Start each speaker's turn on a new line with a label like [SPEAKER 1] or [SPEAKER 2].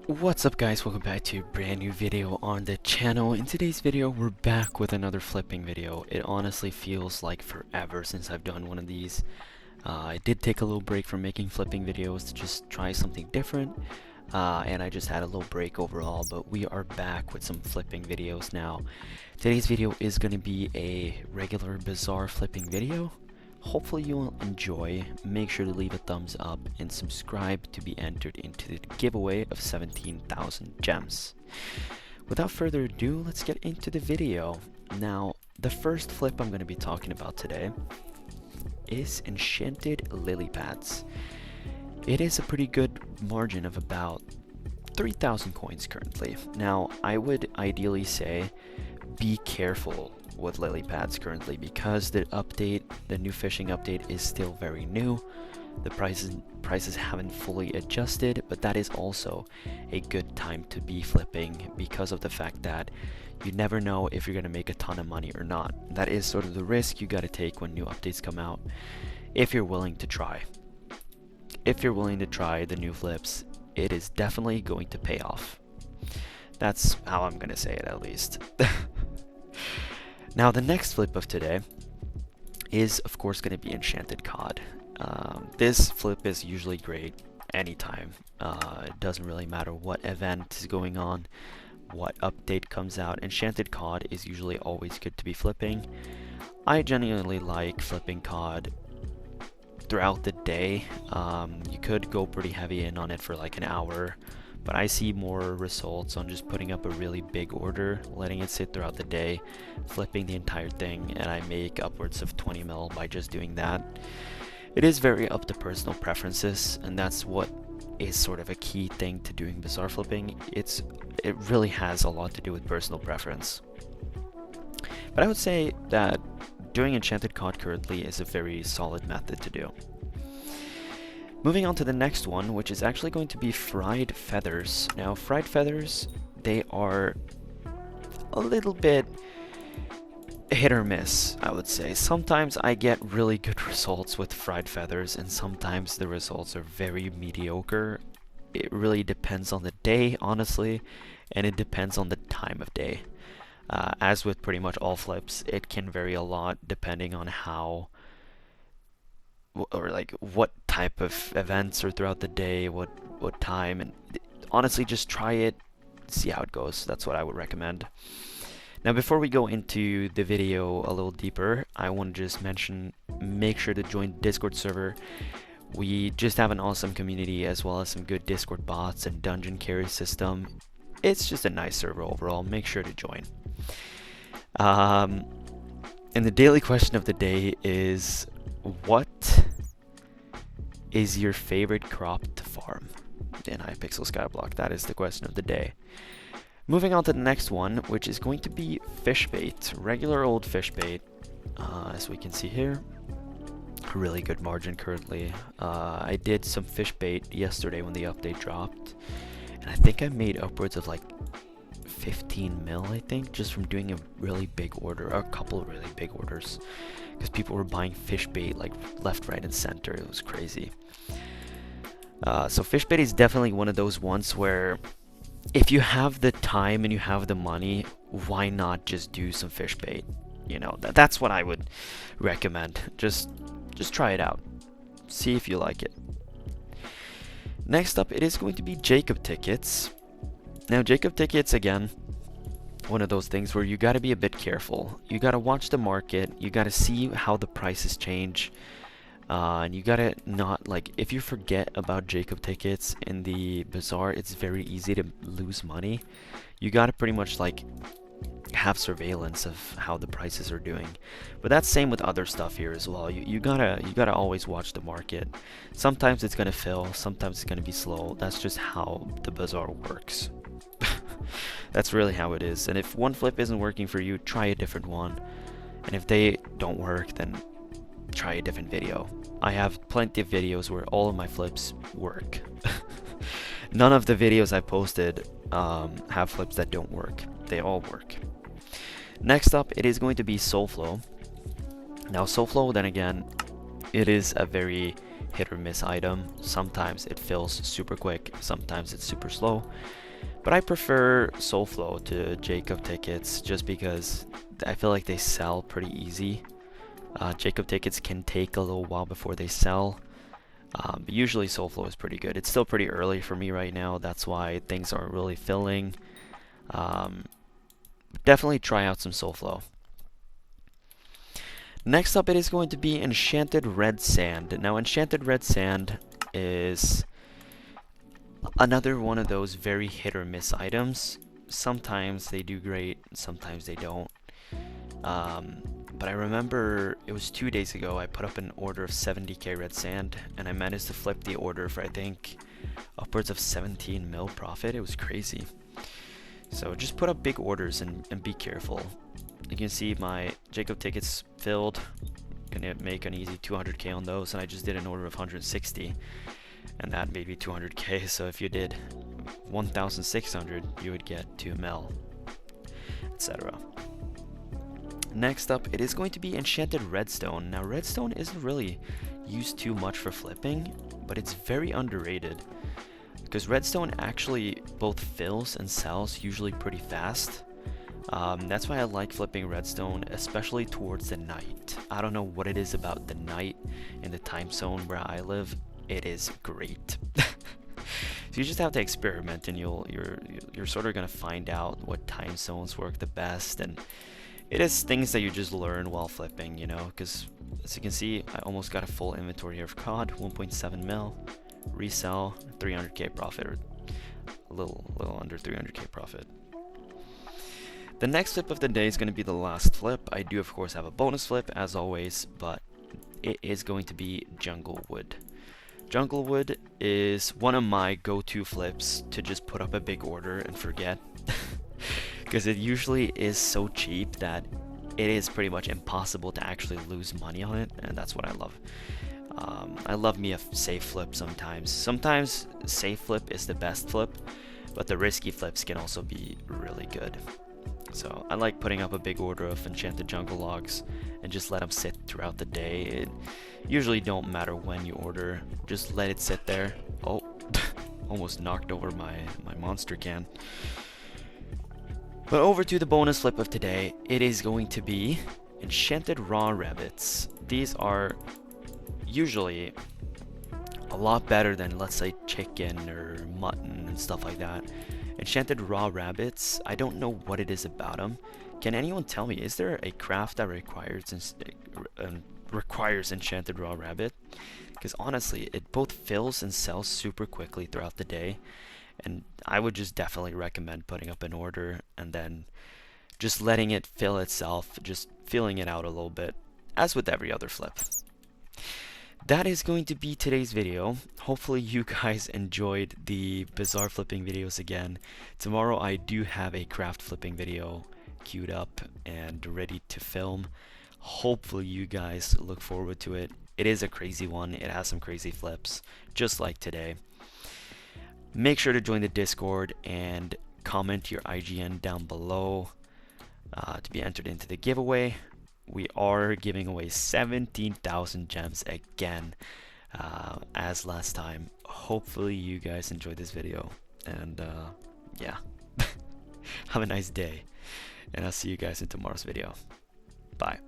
[SPEAKER 1] What's up guys, welcome back to a brand new video on the channel. In today's video we're back with another flipping video. It honestly feels like forever since I've done one of these. I did take a little break from making flipping videos to just try something different, and I just had a little break overall, but we are back with some flipping videos now. Today's video is going to be a regular bazaar flipping video. Hopefully you'll enjoy. Make sure to leave a thumbs up and subscribe to be entered into the giveaway of 17,000 gems. Without further ado, let's get into the video. Now, the first flip I'm going to be talking about today is Enchanted Lily pads. It is a pretty good margin of about 3,000 coins currently. Now, I would ideally say be careful with lily pads currently because the new fishing update is still very new. The prices haven't fully adjusted, but that is also a good time to be flipping because of the fact that you never know if you're going to make a ton of money or not. That is sort of the risk you got to take when new updates come out, if you're willing to try. If you're willing to try the new flips, it is definitely going to pay off. That's how I'm going to say it, at least. Now, the next flip of today is, of course, going to be Enchanted Cod. This flip is usually great anytime. It doesn't really matter what event is going on, what update comes out. Enchanted Cod is usually always good to be flipping. I genuinely like flipping Cod throughout the day. You could go pretty heavy in on it for like an hour, but I see more results on just putting up a really big order, letting it sit throughout the day, flipping the entire thing, and I make upwards of 20 mil by just doing that. It is very up to personal preferences, and that's what is sort of a key thing to doing bazaar flipping. It really has a lot to do with personal preference. But I would say that doing Enchanted Cod currently is a very solid method to do. Moving on to the next one, which is actually going to be fried feathers. Now, fried feathers, they are a little bit hit or miss, I would say. Sometimes I get really good results with fried feathers, and sometimes the results are very mediocre. It really depends on the day, honestly, and it depends on the time of day. As with pretty much all flips, it can vary a lot depending on how or like what type of events are throughout the day, what time, and honestly just try it, see how it goes. That's what I would recommend. Now, before we go into the video a little deeper, I want to just mention, make sure to join the Discord server. We just have an awesome community as well as some good Discord bots and dungeon carry system. It's just a nice server overall. Make sure to join. And the daily question of the day is, what is your favorite crop to farm in Hypixel SkyBlock? That is the question of the day. Moving on to the next one, which is going to be fish bait. Regular old fish bait, as we can see here. A really good margin currently. I did some fish bait yesterday when the update dropped, and I think I made upwards of like 15 mil, I think, just from doing a really big order, or a couple of really big orders, because people were buying fish bait like left, right, and center. It was crazy. So fish bait is definitely one of those ones where if you have the time and you have the money, why not just do some fish bait? You know, that's what I would recommend. Just try it out, see if you like it. Next up, it is going to be Jacob tickets. Now, Jacob tickets, again, one of those things where you got to be a bit careful. You got to watch the market. You got to see how the prices change. And you got to not, like, if you forget about Jacob tickets in the bazaar, it's very easy to lose money. You got to pretty much, like, have surveillance of how the prices are doing. But that's same with other stuff here as well. You gotta always watch the market. Sometimes it's gonna fill, sometimes it's gonna be slow. That's just how the bazaar works. That's really how it is. And if one flip isn't working for you, try a different one. And if they don't work, then try a different video. I have plenty of videos where all of my flips work. None of the videos I posted have flips that don't work. They all work. Next up, it is going to be Soulflow. Now, Soulflow, then again, it is a very hit or miss item. Sometimes it fills super quick, sometimes it's super slow. But I prefer Soulflow to Jacob tickets just because I feel like they sell pretty easy. Jacob tickets can take a little while before they sell. But usually Soulflow is pretty good. It's still pretty early for me right now. That's why things aren't really filling. Definitely try out some Soulflow. Next up, it is going to be Enchanted Red Sand. Now, Enchanted Red Sand is another one of those very hit or miss items. Sometimes they do great, sometimes they don't. But I remember it was 2 days ago, I put up an order of 70k red sand, and I managed to flip the order for, I think, upwards of 17 mil profit. It was crazy. So just put up big orders and be careful. You can see my Jacob tickets filled. Gonna make an easy 200k on those, and I just did an order of 160, and that made me 200k. So if you did 1,600, you would get 2 mil, etc. Next up, it is going to be Enchanted Red Stone. Now, Red Stone isn't really used too much for flipping, but it's very underrated because Redstone actually both fills and sells usually pretty fast. That's why I like flipping Redstone, especially towards the night. I don't know what it is about the night in the time zone where I live. It is great. So you just have to experiment, and you're sort of gonna find out what time zones work the best, and it is things that you just learn while flipping, you know, because as you can see, I almost got a full inventory here of COD, 1.7 mil, resell, 300k profit, or a little under 300k profit. The next flip of the day is going to be the last flip. I do of course have a bonus flip as always, but it is going to be Jungle Wood. Jungle Wood is one of my go-to flips to just put up a big order and forget. Because it usually is so cheap that it is pretty much impossible to actually lose money on it, and that's what I love. I love me a safe flip sometimes. Sometimes safe flip is the best flip, but the risky flips can also be really good. So I like putting up a big order of enchanted jungle logs and just let them sit throughout the day. It usually don't matter when you order, just let it sit there. Oh, almost knocked over my monster can. But over to the bonus flip of today, it is going to be Enchanted Raw Rabbits. These are usually a lot better than, let's say, chicken or mutton and stuff like that. Enchanted Raw Rabbits, I don't know what it is about them. Can anyone tell me, is there a craft that requires Enchanted Raw Rabbit? Because honestly, it both fills and sells super quickly throughout the day. And I would just definitely recommend putting up an order and then just letting it fill itself, just filling it out a little bit, as with every other flip. That is going to be today's video. Hopefully you guys enjoyed the bazaar flipping videos again. Tomorrow I do have a craft flipping video queued up and ready to film. Hopefully you guys look forward to it. It is a crazy one. It has some crazy flips, just like today. Make sure to join the Discord and comment your IGN down below to be entered into the giveaway. We are giving away 17,000 gems again, as last time. Hopefully you guys enjoyed this video, and yeah, have a nice day, and I'll see you guys in tomorrow's video. Bye.